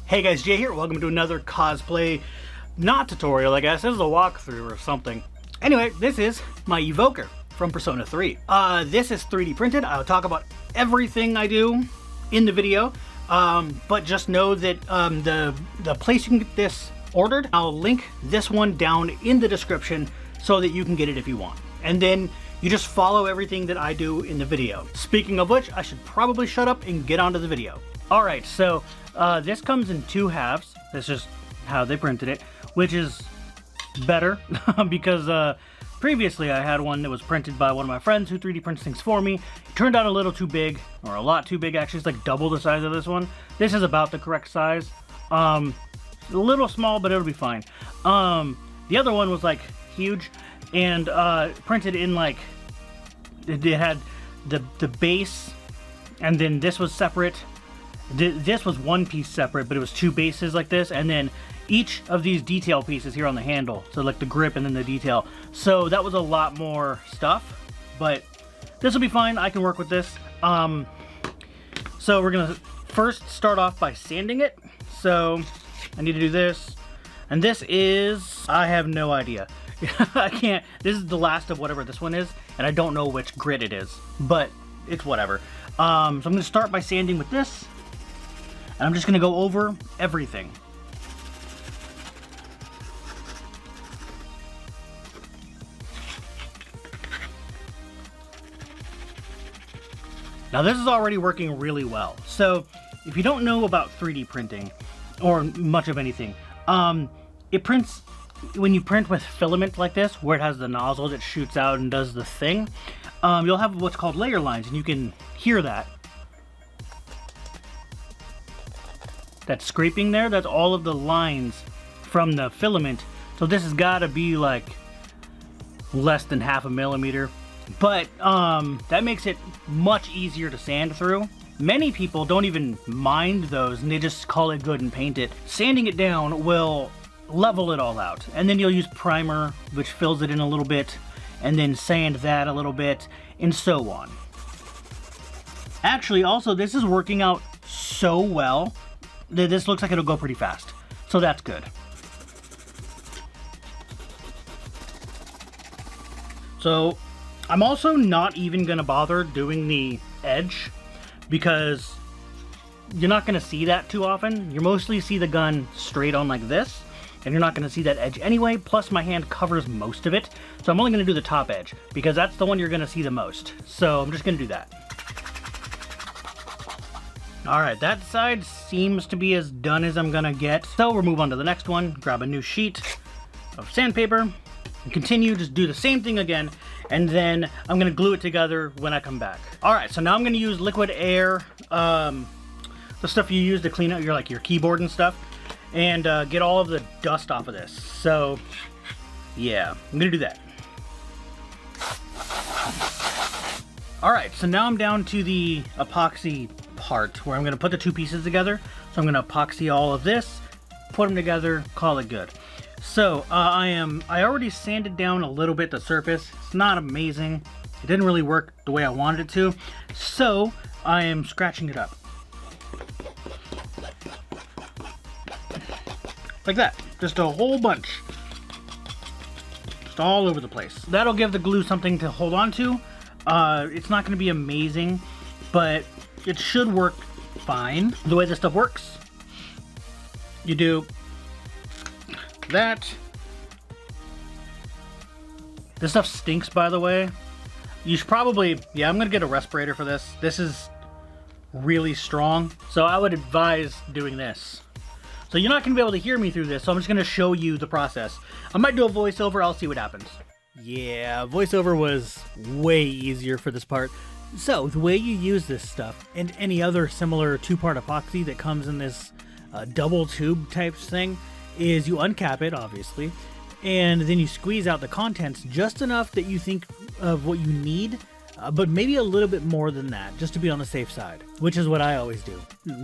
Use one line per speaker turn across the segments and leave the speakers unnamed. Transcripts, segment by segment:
Hey guys, Jay here. Welcome to another cosplay, not tutorial, I guess. This is a walkthrough or something. Anyway, this is my Evoker from Persona 3. This is 3D printed. I'll talk about everything I do in the video, but just know that the place you can get this ordered, I'll link this one down in the description so that you can get it if you want. And then you just follow everything that I do in the video. Speaking of which, I should probably shut up and get onto the video. Alright, so this comes in two halves. That's just how they printed it, which is better because previously I had one that was printed by one of my friends who 3D prints things for me. It turned out a little too big, or a lot too big actually. It's like double the size of this one. This is about the correct size. A little small, but it'll be fine. The other one was like huge and printed in like, it had the base, and then this was separate. This was one piece separate, but it was two bases like this, and then each of these detail pieces here on the handle, so like the grip and then the detail. So that was a lot more stuff, but this will be fine. I can work with this. So we're gonna first start off by sanding it. So I need to do this, and this is, I have no idea. I can't, this is the last of whatever this one is, and I don't know which grit it is, but it's whatever. So I'm gonna start by sanding with this. And I'm just going to go over everything. Now this is already working really well. So if you don't know about 3D printing or much of anything, it prints, when you print with filament like this, where it has the nozzle that shoots out and does the thing, you'll have what's called layer lines, and you can hear that. That scraping there, that's all of the lines from the filament. So this has got to be like less than half a millimeter. But that makes it much easier to sand through. Many people don't even mind those, and they just call it good and paint it. Sanding it down will level it all out. And then you'll use primer, which fills it in a little bit, and then sand that a little bit, and so on. Actually, also, this is working out so well. This looks like it'll go pretty fast, so that's good. So I'm also not even gonna bother doing the edge because you're not gonna see that too often. You mostly see the gun straight on like this, and you're not gonna see that edge anyway, plus my hand covers most of it. So I'm only gonna do the top edge because that's the one you're gonna see the most. So I'm just gonna do that. Alright, that side seems to be as done as I'm gonna get. So we'll move on to the next one, grab a new sheet of sandpaper, and continue, just do the same thing again, and then I'm gonna glue it together when I come back. Alright, so now I'm gonna use liquid air, the stuff you use to clean out your keyboard and stuff, and get all of the dust off of this. So, yeah, I'm gonna do that. Alright, so now I'm down to the epoxy part where I'm going to put the two pieces together. So I'm going to epoxy all of this, put them together, call it good. So I already sanded down a little bit the surface. It's not amazing. It didn't really work the way I wanted it to. So I am scratching it up. Like that. Just a whole bunch. Just all over the place. That'll give the glue something to hold on to. It's not going to be amazing, but it should work fine. The way this stuff works, you do that. This stuff stinks, by the way. You should probably, yeah, I'm gonna get a respirator for this. This is really strong, so I would advise doing this. So you're not gonna be able to hear me through this, so I'm just gonna show you the process. I might do a voiceover, I'll see what happens. Yeah, voiceover was way easier for this part. So, the way you use this stuff, and any other similar two-part epoxy that comes in this double tube type thing, is you uncap it, obviously, and then you squeeze out the contents just enough that you think of what you need, but maybe a little bit more than that, just to be on the safe side, which is what I always do.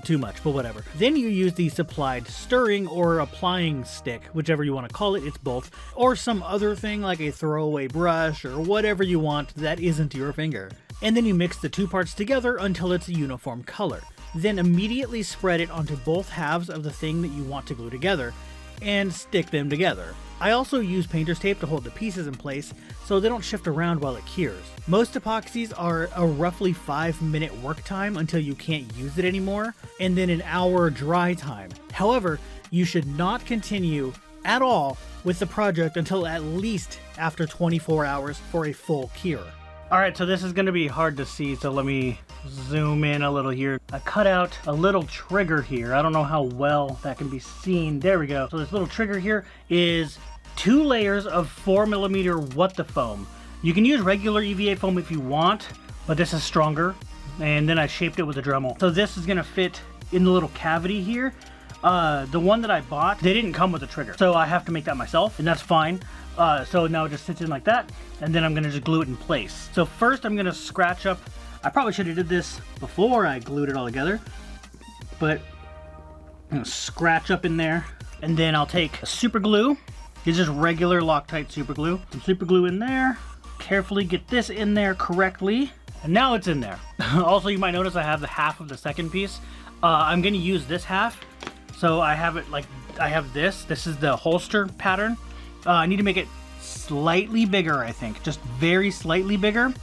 Too much, but whatever. Then you use the supplied stirring or applying stick, whichever you want to call it, it's both, or some other thing like a throwaway brush or whatever you want that isn't your finger. And then you mix the two parts together until it's a uniform color. then immediately spread it onto both halves of the thing that you want to glue together, and stick them together. I also use painter's tape to hold the pieces in place so they don't shift around while it cures. Most epoxies are a roughly 5-minute work time until you can't use it anymore, and then an hour dry time. However, you should not continue at all with the project until at least after 24 hours for a full cure. Alright, so this is going to be hard to see, so let me zoom in a little here. I cut out a little trigger here. I don't know how well that can be seen. There we go. So this little trigger here is 2 layers of 4mm What the Foam. You can use regular EVA foam if you want, but this is stronger. And then I shaped it with a Dremel. So this is going to fit in the little cavity here. The one that I bought, they didn't come with a trigger, so I have to make that myself, and that's fine. So now it just sits in like that, and then I'm going to just glue it in place. So first I'm going to scratch up. I probably should have did this before I glued it all together, but I'm going to scratch up in there, and then I'll take a super glue. It's just regular Loctite super glue. Some super glue in there. Carefully get this in there correctly, and now it's in there. Also, you might notice I have the half of the second piece. I'm going to use this half. So I have it like, I have this. This is the holster pattern. I need to make it slightly bigger, I think. Just very slightly bigger,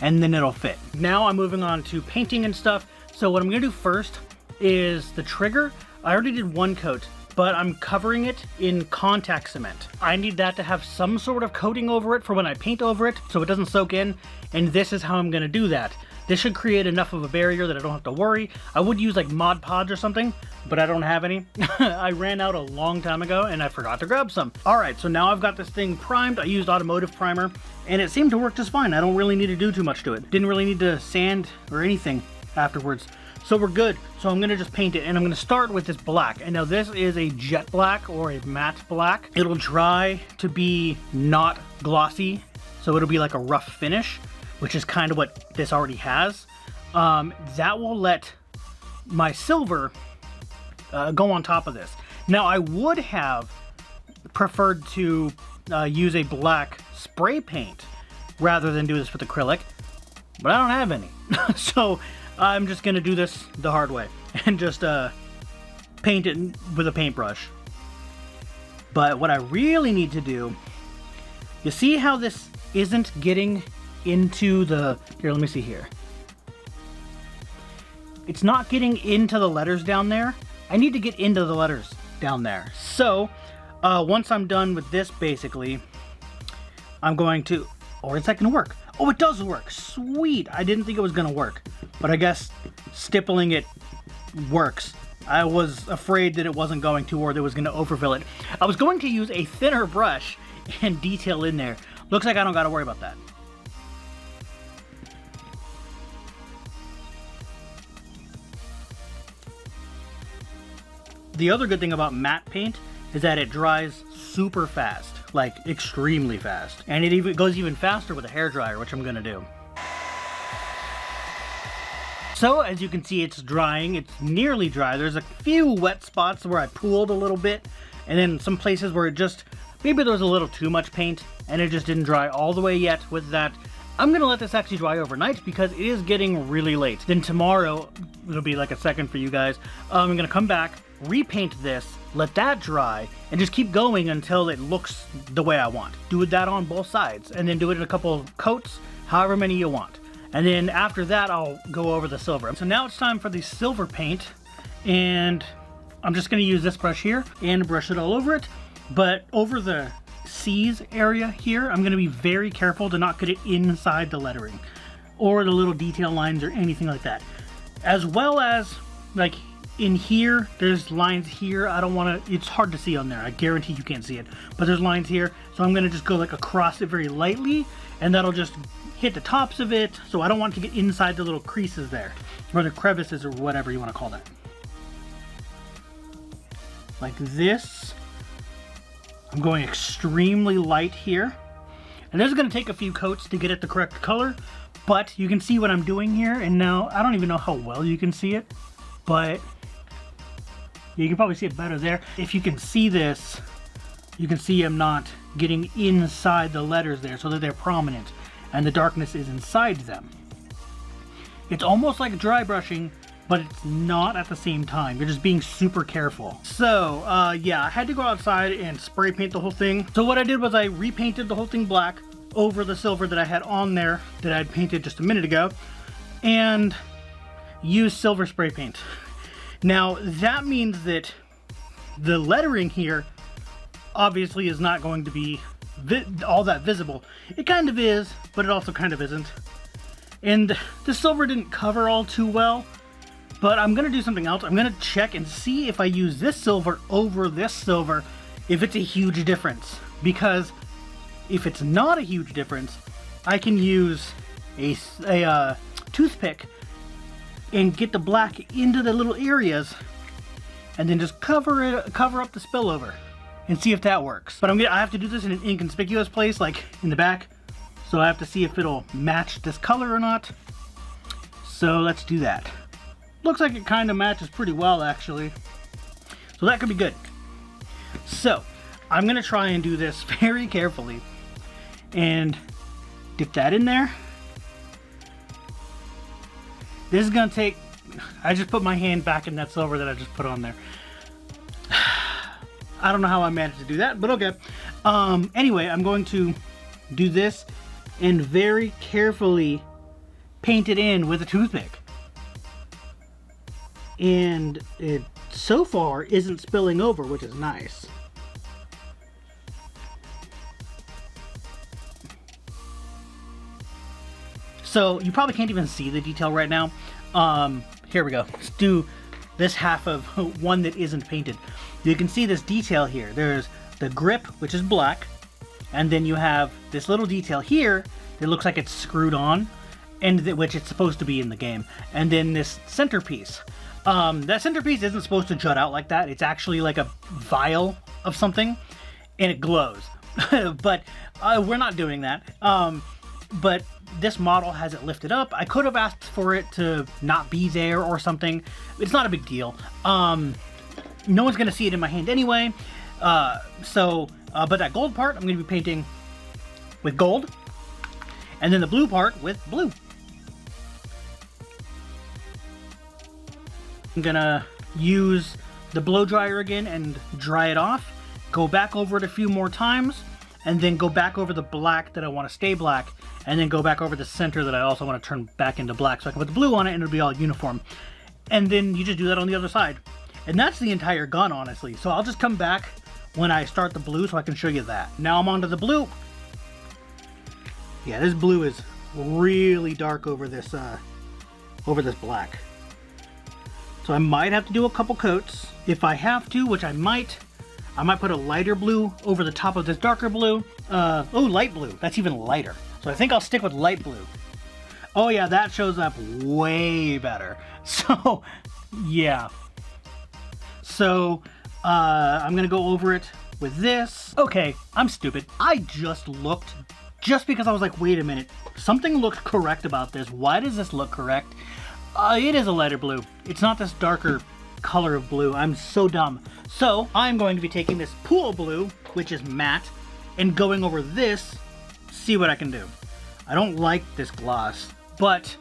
and then it'll fit. Now I'm moving on to painting and stuff. So what I'm gonna do first is the trigger. I already did 1 coat, but I'm covering it in contact cement. I need that to have some sort of coating over it for when I paint over it, so it doesn't soak in, and this is how I'm gonna do that. This should create enough of a barrier that I don't have to worry. I would use like Mod Podge or something, but I don't have any. I ran out a long time ago and I forgot to grab some. All right, so now I've got this thing primed. I used automotive primer and it seemed to work just fine. I don't really need to do too much to it. Didn't really need to sand or anything afterwards. So we're good. So I'm gonna just paint it, and I'm gonna start with this black. And now this is a jet black or a matte black. It'll dry to be not glossy, so it'll be like a rough finish, which is kind of what this already has. That will let my silver go on top of this. Now I would have preferred to use a black spray paint rather than do this with acrylic, but I don't have any. So I'm just gonna do this the hard way and just paint it with a paintbrush. But what I really need to do, you see how this isn't getting into the, here, let me see here. It's not getting into the letters down there. I need to get into the letters down there. So once I'm done with this, basically, I'm going to, or is that gonna work? Oh, it does work, sweet. I didn't think it was gonna work, but I guess stippling it works. I was afraid that it wasn't going to, or that it was gonna overfill it. I was going to use a thinner brush and detail in there. Looks like I don't gotta worry about that. The other good thing about matte paint is that it dries super fast, like extremely fast. And it even goes even faster with a hairdryer, which I'm gonna do. So as you can see, it's drying, it's nearly dry. There's a few wet spots where I pooled a little bit, and then some places where it just, maybe there was a little too much paint and it just didn't dry all the way yet with that. I'm gonna let this actually dry overnight because it is getting really late. Then tomorrow, it'll be like a second for you guys. I'm gonna come back, repaint this, let that dry, and just keep going until it looks the way I want. Do that on both sides, and then do it in a couple coats, however many you want. And then after that, I'll go over the silver. So now it's time for the silver paint, and I'm just gonna use this brush here and brush it all over it. But over the C's area here, I'm gonna be very careful to not get it inside the lettering or the little detail lines or anything like that. As well as, like, in here, there's lines here. I don't want to, it's hard to see on there. I guarantee you can't see it, but there's lines here. So I'm going to just go like across it very lightly, and that'll just hit the tops of it. So I don't want to get inside the little creases there, or the crevices, or whatever you want to call that. Like this. I'm going extremely light here. And this is going to take a few coats to get it the correct color, but you can see what I'm doing here. And now, I don't even know how well you can see it, but you can probably see it better there. If you can see this, you can see I'm not getting inside the letters there so that they're prominent and the darkness is inside them. It's almost like dry brushing, but it's not at the same time. You're just being super careful. So, yeah, I had to go outside and spray paint the whole thing. So what I did was I repainted the whole thing black over the silver that I had on there that I'd painted just a minute ago, and used silver spray paint. Now, that means that the lettering here obviously is not going to be all that visible. It kind of is, but it also kind of isn't. And the silver didn't cover all too well, but I'm gonna do something else. I'm gonna check and see if I use this silver over this silver, if it's a huge difference. Because if it's not a huge difference, I can use a toothpick and get the black into the little areas, and then just cover up the spillover and see if that works. But I have to do this in an inconspicuous place, like in the back. So I have to see if it'll match this color or not. So let's do that. Looks like it kind of matches pretty well, actually. So that could be good. So I'm gonna try and do this very carefully and dip that in there. This is gonna take, I just put my hand back in that silver that I just put on there. I don't know how I managed to do that, but okay. Anyway, I'm going to do this and very carefully paint it in with a toothpick. And it so far isn't spilling over, which is nice. So you probably can't even see the detail right now. Here we go. Let's do this half of one that isn't painted. You can see this detail here. There's the grip, which is black, and then you have this little detail here that looks like it's screwed on, and which it's supposed to be in the game. And then this centerpiece. That centerpiece isn't supposed to jut out like that. It's actually like a vial of something, and it glows. But we're not doing that. But this model has it lifted up. I could have asked for it to not be there or something. It's not a big deal. No one's gonna see it in my hand anyway. But that gold part, I'm gonna be painting with gold, and then the blue part with blue. I'm gonna use the blow dryer again and dry it off, go back over it a few more times, and then go back over the black that I want to stay black, and then go back over the center that I also want to turn back into black, so I can put the blue on it and it'll be all uniform. And then you just do that on the other side. And that's the entire gun, honestly. So I'll just come back when I start the blue so I can show you that. Now I'm on to the blue. Yeah, this blue is really dark over this black. So I might have to do a couple coats. If I have to, which I might put a lighter blue over the top of this darker blue. Oh, light blue. That's even lighter. So I think I'll stick with light blue. Oh yeah, that shows up way better. So, yeah. So, I'm gonna go over it with this. Okay, I'm stupid. I just looked, just because I was like, wait a minute. Something looked correct about this. Why does this look correct? It is a lighter blue. It's not this darker color of blue. I'm so dumb. So I'm going to be taking this pool blue, which is matte, and going over this, see what I can do. I don't like this gloss, but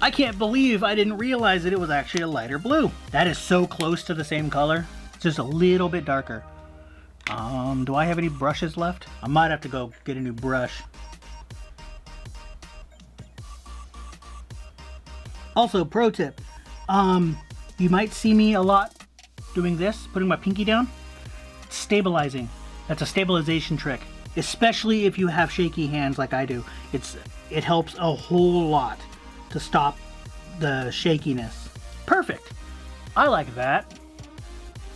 I can't believe I didn't realize that it was actually a lighter blue. That is so close to the same color. It's just a little bit darker. Do I have any brushes left? I might have to go get a new brush. Also, pro tip, you might see me a lot doing this, putting my pinky down. It's stabilizing. That's a stabilization trick, especially if you have shaky hands like I do. It helps a whole lot to stop the shakiness. Perfect. I like that.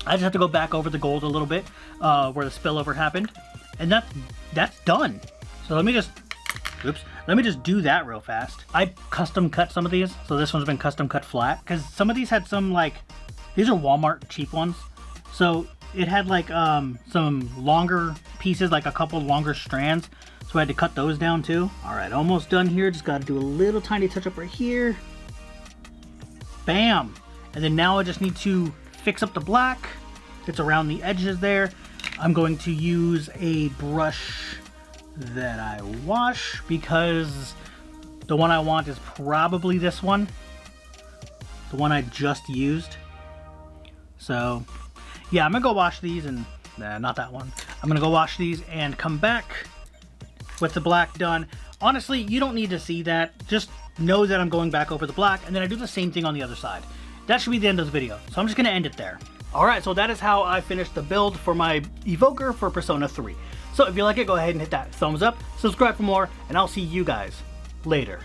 I just have to go back over the gold a little bit where the spillover happened, and that's done. So let me just do that real fast. I custom cut some of these, so this one's been custom cut flat, because some of these had some, like, these are Walmart cheap ones, so it had like some longer pieces, like a couple longer strands, so I had to cut those down too. All right, almost done here. Just got to do a little tiny touch up right here. Bam. And then now I just need to fix up the black that's around the edges there. I'm going to use a brush that I wash, because the one I want is probably this one. the one I just used. So yeah, I'm gonna go wash these and, nah, not that one. I'm gonna go wash these and come back with the black done. Honestly, you don't need to see that. Just know that I'm going back over the black, and then I do the same thing on the other side. That should be the end of the video, so I'm just gonna end it there. Alright, so that is how I finished the build for my Evoker for Persona 3. So if you like it, go ahead and hit that thumbs up, subscribe for more, and I'll see you guys later.